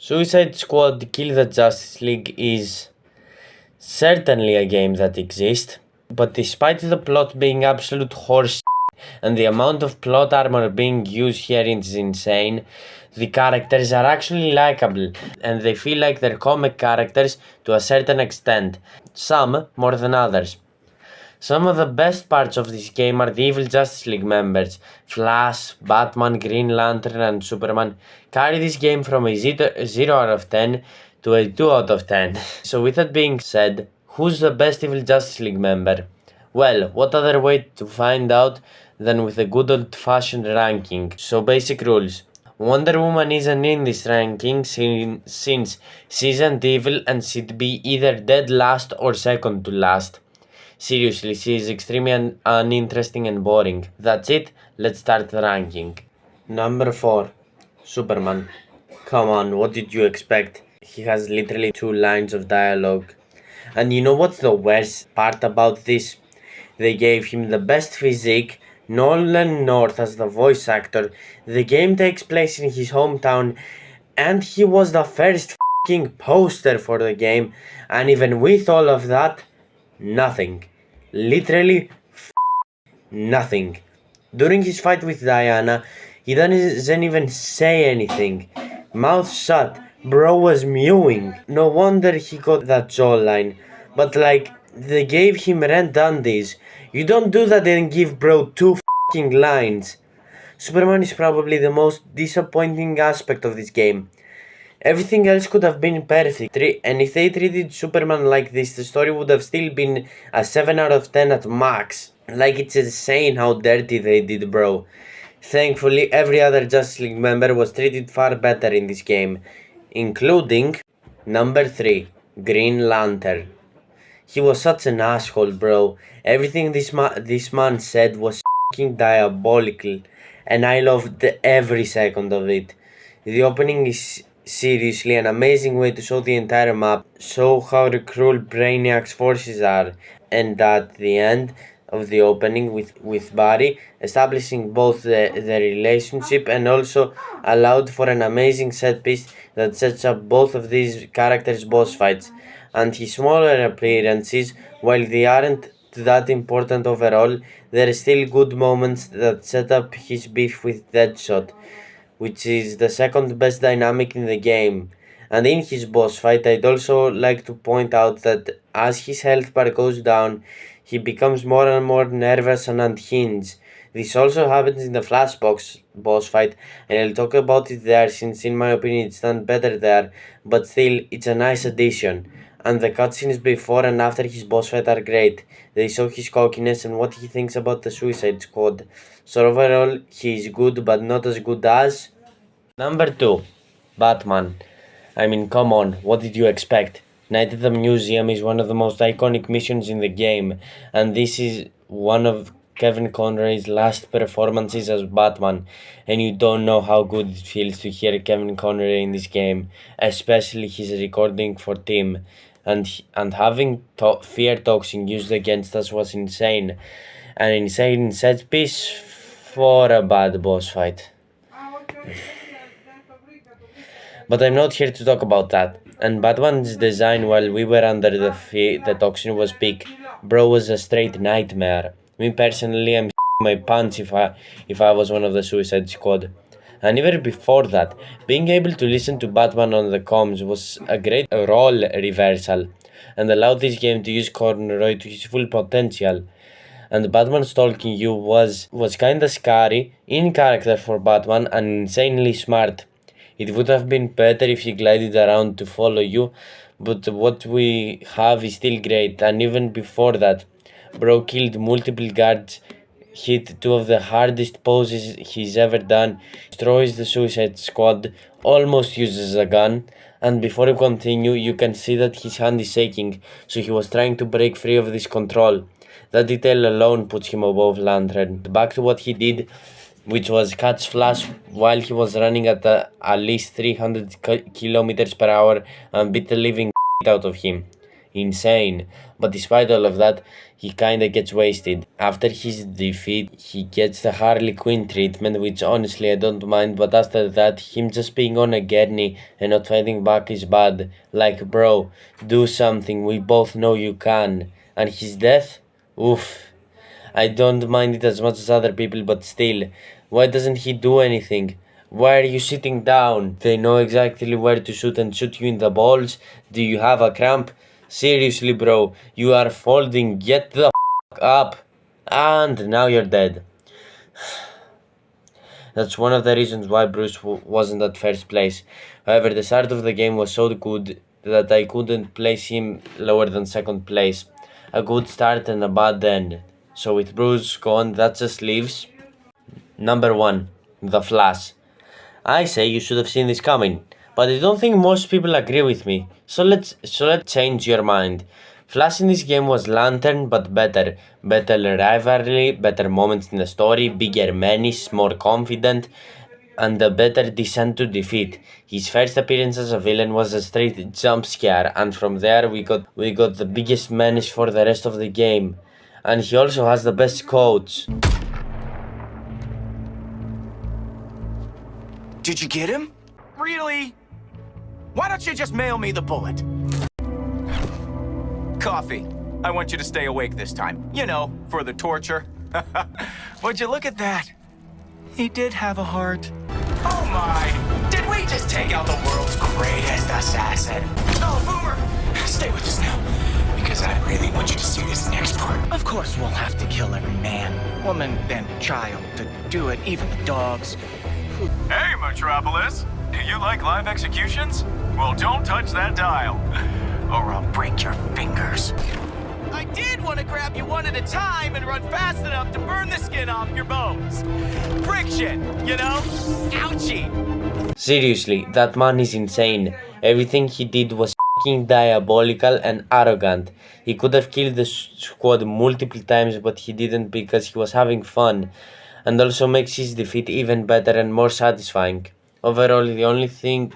Suicide Squad Kill the Justice League is certainly a game that exists, but despite the plot being absolute horse and the amount of plot armor being used here is insane, the characters are actually likable and they feel like they're comic characters to a certain extent, some more than others. Some of the best parts of this game are the evil Justice League members. Flash, Batman, Green Lantern, and Superman carry this game from a 0 out of 10 to a 2 out of 10. So, with that being said, who's the best evil Justice League member? Well, what other way to find out than with a good old fashioned ranking? So, basic rules. Wonder Woman isn't in this ranking since she isn't evil and she'd be either dead last or second to last. Seriously, she is extremely uninteresting and boring. That's it, let's start the ranking. Number 4, Superman. Come on, what did you expect? He has literally 2 lines of dialogue. And you know what's the worst part about this? They gave him the best physique, Nolan North as the voice actor. The game takes place in his hometown, and he was the first fing poster for the game. And even with all of that, nothing. Literally nothing. During his fight with Diana, he doesn't even say anything. Mouth shut. Bro was mewing. No wonder he got that jawline. But like, they gave him red undies. You don't do that and give bro 2 lines. Superman is probably the most disappointing aspect of this game. Everything else could have been perfect, and if they treated Superman like this, the story would have still been a 7 out of 10 at max. Like, it's insane how dirty they did, bro. Thankfully, every other Justice League member was treated far better in this game, including number 3, Green Lantern. He was such an asshole, bro. Everything this man said was fucking diabolical, and I loved every second of it. The opening is seriously an amazing way to show the entire map, show how the cruel Brainiac's forces are, and at the end of the opening with Barry, establishing both the relationship and also allowed for an amazing set piece that sets up both of these characters' boss fights. And his smaller appearances, while they aren't that important overall, there are still good moments that set up his beef with Deadshot, which is the second best dynamic in the game. And in his boss fight, I'd also like to point out that as his health bar goes down, he becomes more and more nervous and unhinged. This also happens in the Flashbox boss fight, and I'll talk about it there since, in my opinion, it's done better there, but still, it's a nice addition. And the cutscenes before and after his boss fight are great. They show his cockiness and what he thinks about the Suicide Squad. So overall, he is good, but not as good as Number 2, Batman. I mean, come on, what did you expect? Night at the Museum is one of the most iconic missions in the game, and this is one of Kevin Conroy's last performances as Batman, and you don't know how good it feels to hear Kevin Conroy in this game, especially his recording for Tim, and having fear toxin used against us was insane, an insane set piece for a bad boss fight. But I'm not here to talk about that. And Batman's design while we were under the toxin was peak. Bro was a straight nightmare. Me personally, I'm my pants if I was one of the Suicide Squad. And even before that, being able to listen to Batman on the comms was a great role reversal and allowed this game to use Conroy to his full potential. And Batman stalking you was kinda scary, in character for Batman, and insanely smart. It would have been better if he glided around to follow you, but what we have is still great, and even before that, bro killed multiple guards, hit 2 of the hardest poses he's ever done, destroys the Suicide Squad, almost uses a gun, and before you continue, you can see that his hand is shaking, so he was trying to break free of this control. That detail alone puts him above Lantern. Back to what he did, which was catch Flash while he was running at least 300 kilometers per hour and beat the living out of him. insane. But despite all of that, he kinda gets wasted. After his defeat, he gets the Harley Quinn treatment, which honestly I don't mind, but after that, him just being on a gurney and not fighting back is bad. Like, bro, do something, we both know you can. And his death? Oof. I don't mind it as much as other people, but still, why doesn't he do anything? Why are you sitting down? They know exactly where to shoot and shoot you in the balls. Do you have a cramp? Seriously, bro, you are folding. Get the up. And now you're dead. That's one of the reasons why Bruce wasn't at first place. However, the start of the game was so good that I couldn't place him lower than second place. A good start and a bad end. So with Bruce gone, that just leaves number 1, The Flash. I say you should have seen this coming, but I don't think most people agree with me. So let's change your mind. Flash in this game was Lantern, but better. Better rivalry, better moments in the story, bigger menace, more confident, and a better descent to defeat. His first appearance as a villain was a straight jump scare, and from there we got the biggest menace for the rest of the game. And he also has the best quotes. Did you get him? Really? Why don't you just mail me the bullet? Coffee. I want you to stay awake this time. You know, for the torture. Would you look at that? He did have a heart. Oh my! Did we just take out the world's greatest assassin? Oh, Boomer! Stay with us now, because I really want you to see this next part. Of course we'll have to kill every man, woman, and child to do it, even the dogs. Hey, Metropolis! Do you like live executions? Well, don't touch that dial, Or I'll break your fingers. I did want to grab you one at a time and run fast enough to burn the skin off your bones. Friction, you know? Ouchie! Seriously, that man is insane. Everything he did was fucking diabolical and arrogant. He could have killed the squad multiple times, but he didn't because he was having fun, and also makes his defeat even better and more satisfying. Overall, the only thing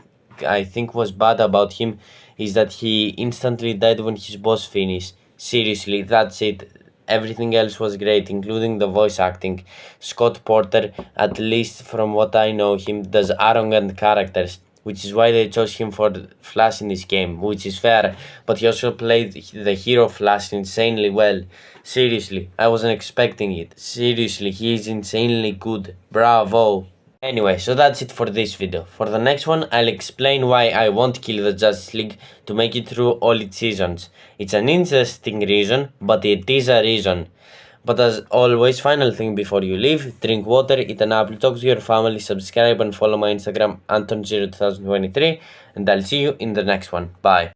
I think was bad about him is that he instantly died when his boss finished. Seriously, that's it. Everything else was great, including the voice acting. Scott Porter, at least from what I know him, does arrogant characters, which is why they chose him for Flash in this game, which is fair, but he also played the hero Flash insanely well. Seriously, I wasn't expecting it. Seriously, he is insanely good. Bravo! Anyway, so that's it for this video. For the next one, I'll explain why I won't kill the Justice League to make it through all its seasons. It's an interesting reason, but it is a reason. But as always, final thing before you leave, drink water, eat an apple, talk to your family, subscribe and follow my Instagram, Anton02023, and I'll see you in the next one. Bye.